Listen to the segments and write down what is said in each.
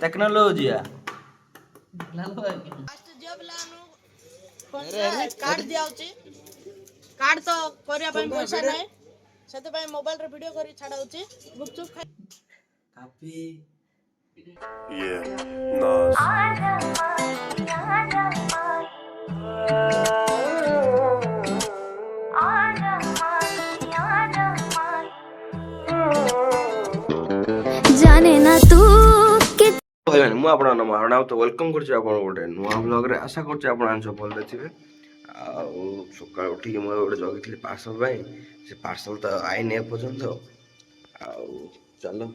Technology card दियाउची card तो करिया ପାଇଁ पैसा नाही ସେତେ ପାଇଁ ମୋବାଇଲ ରେ ଭିडिଓ କରି ଛାଡାउची गुपचुप खाई काफी Yeah, Nas. जाने ना तू भाई मैंने मुझे अपना नाम हरणाव तो वेलकम करछी आपण गोटे नुआ ब्लॉग रे आशा करछी आपण आंसर बोल थिबे आ सकाळ उठी मु गोटे जगिथि पार्सल भाई से पार्सल तो आई ने पर्यंत आ चलो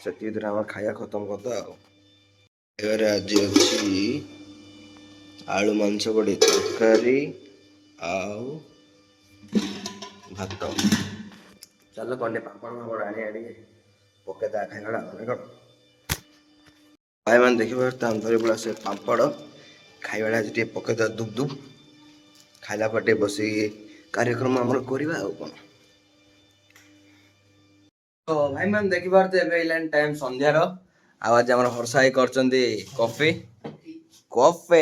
सेति भीतर हमर खाया खत्म करदा आ एबारे आज अछि आलू मांस बड़ी तरकारी आउ भात चलो कने पापड़ मापड़ आनी आड़ी पके दा खाइगला ने भाई मैंने देखिए हम धरी पड़ा से पापड़ खाइबा आज टे पकेदा दुब दुब खाइला पटे बसी कार्यक्रम हमर करबा आ कोन तो भाई मैंने देखि पारते एबे इलान टाइम संध्या रो आवाज हमर हरसाई करचंदी कॉफी कॉफी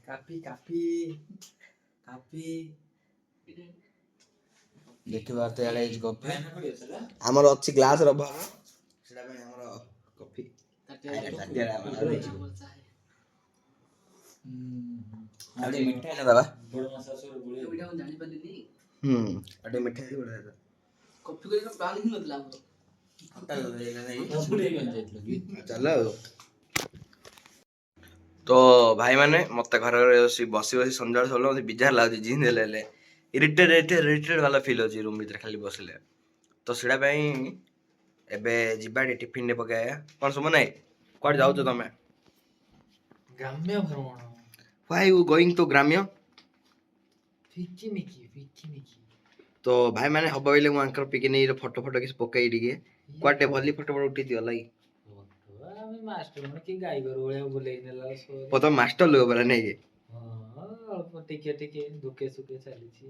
काफी काफी काफी देखि पारते आले इज कॉफी हमर अछि ग्लास रो सेटा में हमर कॉफी अरे मिठाई ना बाबा अरे मिठाई बोला था कॉफी को ना प्लान ही नतला हमरो चलो तो भाई माने मते घर बसी बसी संध्या सोलो मते बिजार लागि जिन देले इरिटेटेड वाला फील होची रूम भीतर खाली बसले तो सेडा पई एबे जिबाडी टिफिन ने पकाया कोन सुमन नाही क्वाड जाउ तो तमे ग्राम्य भ्रमण व्हाई यू गोइंग टू ग्राम्य फिकी तो भाई माने हबो इले मु अंकर पिकनिक रे फोटो फोटो किस पकाई दिगे क्वाटे भली फोटो फोटो उठी दियो लाई आम्ही मास्टर मन की गाई गरो ओळ्या बोले नेला सो पतो मास्टर लो बरा नाही के अल्प टिके दुखे सुखे चलीची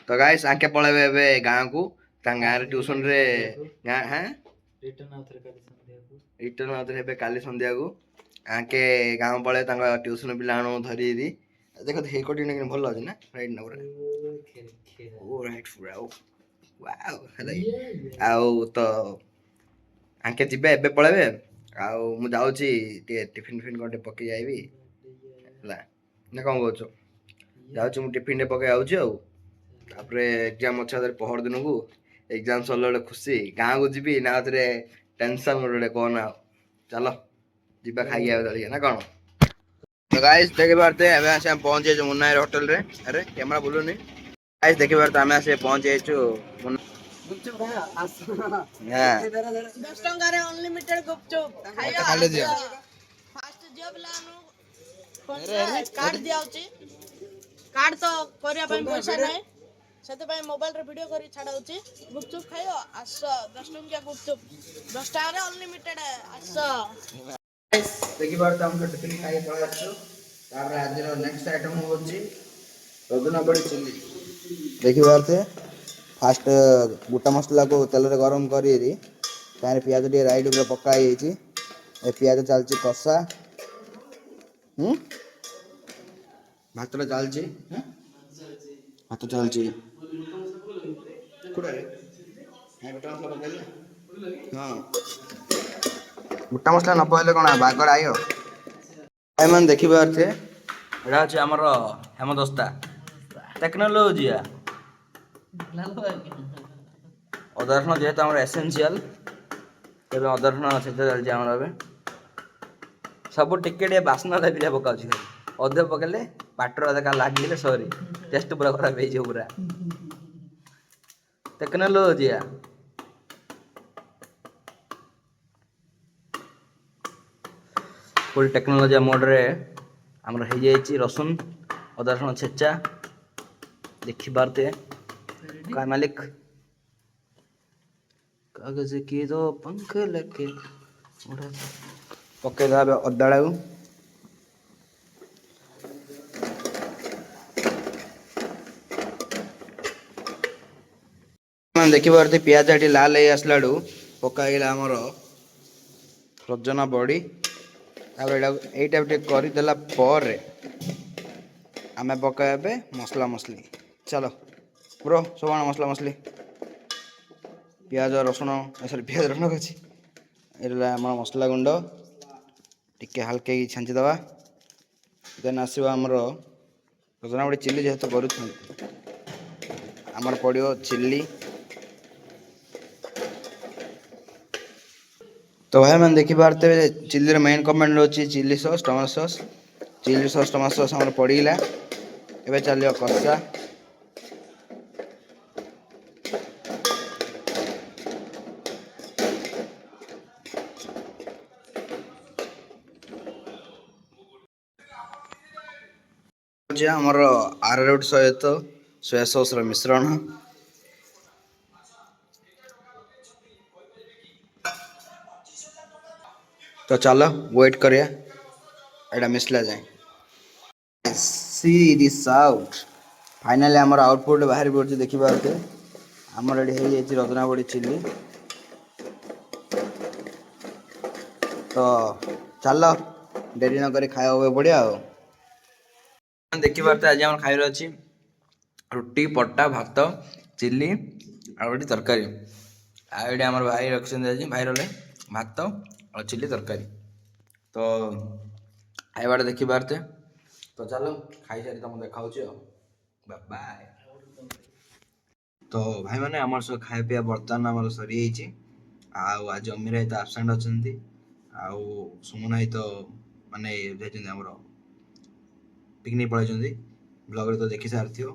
तो गाइस आके पळेबे एबे गां को ता गां रे ट्यूशन रे गां हैं रिटर्न आउथरे एबे काली संध्या को आके गां पळे तांगा ट्यूशन पिलाणो धरी दी देखो हे कोटी ने भल अछि ना राइट ना ओ राइट ब्रो वाओ हेलो आउ तो आके जिबे एबे पळेबे आउ मु जाउची टिफिन फिन कोटे पके जाईबी ला ना कोन गोचो जाउची मु टिफिन रे पके आउची आउ तापरे एग्जाम अच्छा दर पहर दिन को एग्जाम सरले खुशी गां को जिबी ना तरे टेंशन मोडे कोन आ चलो जिबा खाई आ दलिया ना कोन तो गाइस देखे बारते हमें से हम पहुंचे जो मुन्ना होटल रे अरे कैमरा बोलो नहीं गाइस देखे बारते हमें से पहुंचे जो गुपचुप खाया हां 10 टंका रे अनलिमिटेड गुपचुप खाया खाले दिया फास्ट जॉब लानु कार्ड दियाउची कार्ड तो करिया ପାଇଁ पैसा नाही सेते ପାଇଁ मोबाइल रे वीडियो करी छाडाउची गुपचुप खायो आस 10 टंका गुपचुप 10 टका रे अनलिमिटेड आस देखि बार हम तो टिफिन खाई पळा आछो तापर आज रो नेक्स्ट आइटम होची रदुना बड़ी चिल्ली देखि बारते फास्ट गुटा मसला को तेल रे गरम करी री तारे प्याज रे राइट ऊपर पकाई छी ए प्याज चालची कसा भात रे चालची भात चालची कुडा रे हे गुटा मसला पकाई हां गुटा मसला न पहले कोन बागड़ आयो भाई मन देखि बारते एडा छै हमर हेमदस्ता टेक्नोलॉजी अदर्शन जेहेतु हमर एसेंशियल तबे अदर्शन छै चल जे हमर सब टिकेट बासना दे पकाउ छी अधे पकेले पाटर अधे का लागिले सॉरी टेस्ट पूरा खराब हे जे पूरा टेक्नोलॉजी फुल टेक्नोलॉजी मोड रे हमर हे जाईची रसुन अदर्शन छेचा देखि बारते का मालिक कागज के दो पंख लगे उड़ा पके दाबे अदाळाऊ मन देखि बारते प्याज आटी लाल हे असलाडू पकाइला हमर ସଜନା ବଡ଼ି ତାପରେ ଏଇଟା ଟିକେ କରିଦେଲା ପରେ ଆମେ ପକାଇବା ମସଲା ମସଲି। ଚାଲ ବ୍ରୋ ସବୁ ଆଣ ମସଲା ମସଲି ପିଆଜ ରସୁଣ ସରି ପିଆଜ ରସୁଣ ଅଛି ଏଇଟା ଆମର ମସଲା ଗୁଣ୍ଡ ଟିକେ ହାଲକେଇକି ଛାଞ୍ଚିଦେବା। ଦେନ୍ ଆସିବ ଆମର ସଜନା ବଡ଼ି ଚିଲି ଯେହେତୁ କରୁଛନ୍ତି ଆମର ପଡ଼ିବ ଚିଲି। ତ ଭାଇମାନେ ଦେଖିପାରୁଥିବେ ଚିଲିର ମେନ୍ କମେଣ୍ଟ ଅଛି chilli sauce tomato sauce. Chilli sauce tomato sauce ଆମର ପଡ଼ିଗଲା। ଏବେ ଚାଲିବ କଷା। ଆମର ଆରାରୁଟ୍ ସହିତ ସୋୟା ସସ୍ର ମିଶ୍ରଣ। ତ ଚାଲ ୱେଟ୍ କରିବା ଏଇଟା ମିଶିଲା ଯାଏ। See this out. ଫାଇନାଲି ଆମର ଆଉଟପୁଟ୍ ବାହାରି ପଡ଼ୁଛି ଦେଖିପାରୁଥିବେ ଆମର ଏଠି ହେଇଯାଇଛି ରଜନା ବଡ଼ି ଚିଲି। ତ ଚାଲ ଡେରି ନକରି ଖାଇବାକୁ ପଡ଼ିଆ ଆଉ। ଦେଖିପାରୁଥିବେ ଆଜି ଆମର ଖାଇବାର ଅଛି ରୁଟି ପଟା ଭାତ ଚିଲି ଆଉ ଏଠି ତରକାରୀ। ଆଉ ଏଠି ଆମର ଭାଇ ରଖିଛନ୍ତି ଆଜି ଭାଇ ରହିଲେ ଭାତ ଆଉ ଚିଲି ତରକାରୀ। ତ ଖାଇବାଟା ଦେଖିପାରୁଥିବେ। ତ ଚାଲ ଖାଇସାରି ତମକୁ ଦେଖାଉଛି ଆଉ ବାଏ। ତ ଭାଇମାନେ ଆମର ସବୁ ଖାଇବା ପିଇବା ବର୍ତ୍ତମାନ ଆମର ସରିଯାଇଛି। ଆଉ ଆଜି ଅମିର ଭାଇ ତ ଆବସେଣ୍ଟ ଅଛନ୍ତି ଆଉ ସୁମନ ଭାଇ ତ ମାନେ ଯାଇଛନ୍ତି ଆମର ପିକନିକ୍ ପଳାଇଛନ୍ତି ବ୍ଲଗ୍ରେ ତ ଦେଖି ସାରିଥିବ।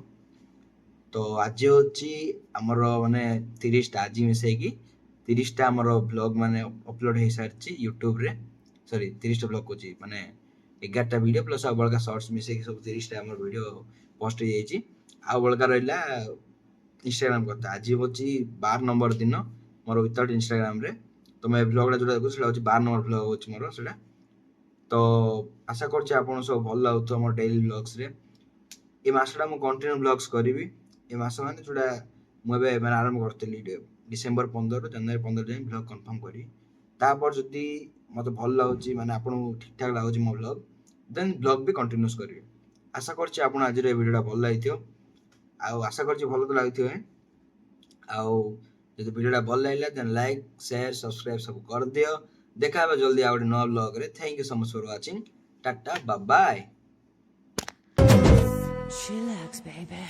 ତ ଆଜି ହେଉଛି ଆମର ମାନେ 30ଟା ଆଜି ମିଶେଇକି 30ଟା ଆମର ବ୍ଲଗ୍ ମାନେ ଅପଲୋଡ଼ ହେଇସାରିଛି ୟୁଟ୍ୟୁବରେ। ସରି 30ଟା ବ୍ଲଗ୍ କହୁଛି ମାନେ 11ଟା ଭିଡ଼ିଓ ପ୍ଲସ୍ ଆଉ ବଳକା ସର୍ଟସ୍ ମିଶେଇକି ସବୁ 30ଟା ଆମର ଭିଡ଼ିଓ ପୋଷ୍ଟ ହେଇଯାଇଛି। ଆଉ ବଳକା ରହିଲା ଇନଷ୍ଟାଗ୍ରାମ କଥା। ଆଜି ହେଉଛି 12 ନମ୍ବର ଦିନ ମୋର ୱିଦାଉଟ୍ ଇନଷ୍ଟାଗ୍ରାମରେ। ତ ମୁଁ ଏ ବ୍ଲଗ୍ଟା ଯେଉଁଟା ଦେଖୁଛି ସେଇଟା ହେଉଛି 12 ନମ୍ବର ବ୍ଲଗ୍ ହେଉଛି ମୋର ସେଇଟା। ତ ଆଶା କରୁଛି ଆପଣଙ୍କୁ ସବୁ ଭଲ ଲାଗୁଥିବ ମୋର ଡେଲି ବ୍ଲଗ୍ସରେ। ଏ ମାସଟା ମୁଁ କଣ୍ଟିନ୍ୟୁ ବ୍ଲଗ୍ସ କରିବି। ଏ ମାସ ମାନେ ଯେଉଁଟା ମୁଁ ଏବେ ମାନେ ଆରମ୍ଭ କରିଥିଲି ଡିସେମ୍ବର 15ରୁ ଜାନୁଆରୀ 15 ଯାଏଁ ବ୍ଲଗ୍ କନଫର୍ମ କରିବି। ତାପରେ ଯଦି ମୋତେ ଭଲ ଲାଗୁଛି ମାନେ ଆପଣଙ୍କୁ ଠିକ୍ଠାକ୍ ଲାଗୁଛି ମୋ ବ୍ଲଗ୍ ଦେନ୍ ବ୍ଲଗ୍ ବି କଣ୍ଟିନ୍ୟୁସ୍ କରିବି। ଆଶା କରୁଛି ଆପଣ ଆଜିର ଏ ଭିଡ଼ିଓଟା ଭଲ ଲାଗିଥିବ ଆଉ ଆଶା କରୁଛି ଭଲ ତ ଲାଗୁଥିବ। ଆଉ ଯଦି ଭିଡ଼ିଓଟା ଭଲ ଲାଗିଲା ଦେନ୍ ଲାଇକ୍ ସେୟାର ସବସ୍କ୍ରାଇବ୍ ସବୁ କରିଦିଅ। ଦେଖା ହେବା ଜଲ୍ଦି ଆଉ ଗୋଟେ ନୂଆ ବ୍ଲଗ୍ରେ। Thank you so much for watching. Tata bye. Chillax, baby.